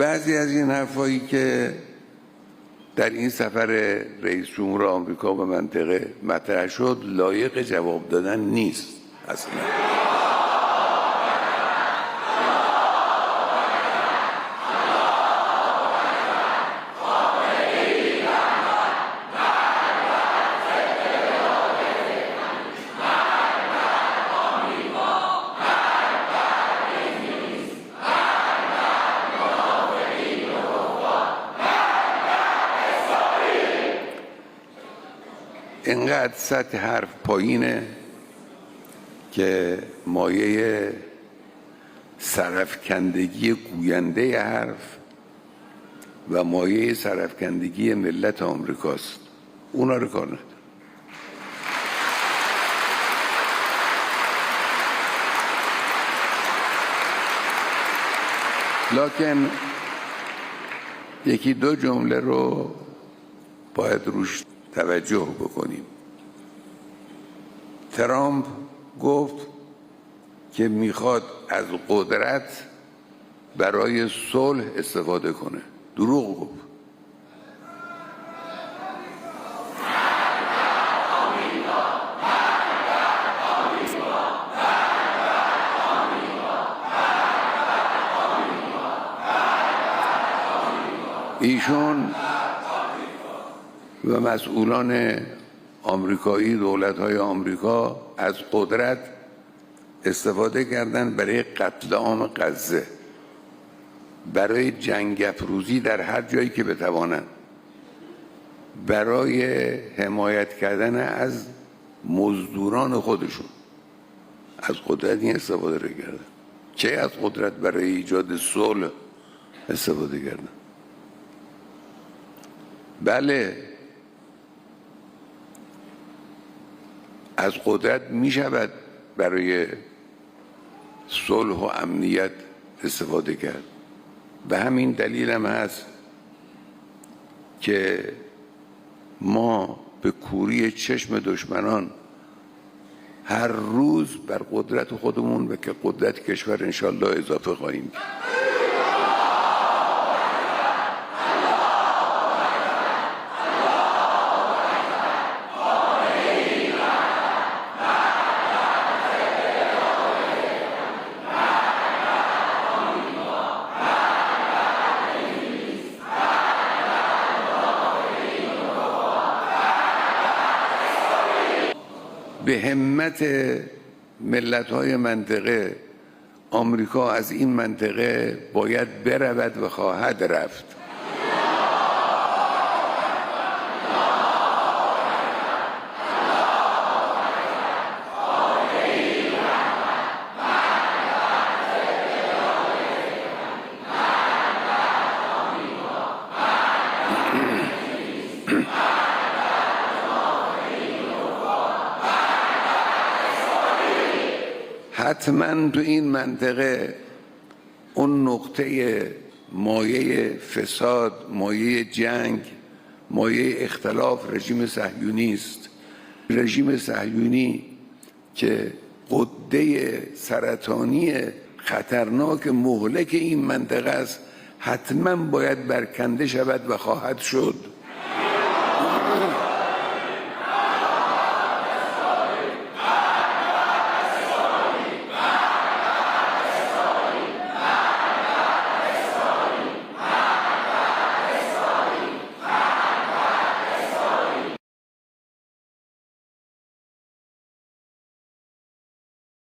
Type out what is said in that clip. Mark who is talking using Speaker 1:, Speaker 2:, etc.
Speaker 1: بعضی از این حرفایی که در این سفر رئیس جمهور آمریکا به منطقه مطرح شد لایق جواب دادن نیست اصلا. اینقدر سطح حرف پایینه که مایه سرافکندگی گوینده حرف و مایه سرافکندگی ملت آمریکاست. اونا رو کار نداره. لکن یکی دو جمله رو باید روش توجه بکنیم. ترامپ گفت که میخواد از قدرت برای صلح استفاده کنه. دروغ گفت. ایشون و مسئولان آمریکایی، دولت‌های آمریکا از قدرت استفاده کردن برای قتل عام غزه، برای جنگ افروزی در هر جایی که بتوانند، برای حمایت کردن از مزدوران خودشون. از قدرت این استفاده رو کردن. چه از قدرت برای ایجاد صلح استفاده کردن؟ بله، از قدرت می شود برای صلح و امنیت استفاده کرد. به همین دلیل هم هست که ما به کوری چشم دشمنان هر روز بر قدرت خودمون و که قدرت کشور انشالله اضافه خواهیم کرد. به همت ملت‌های منطقه آمریکا از این منطقه باید برود و خواهد رفت. حتما تو این منطقه اون نقطه مایه فساد، مایه جنگ، مایه اختلاف رژیم صهیونی است. رژیم صهیونی که غده سرطانی خطرناک مهلک این منطقه است، حتما باید برکنده شود و خواهد شد.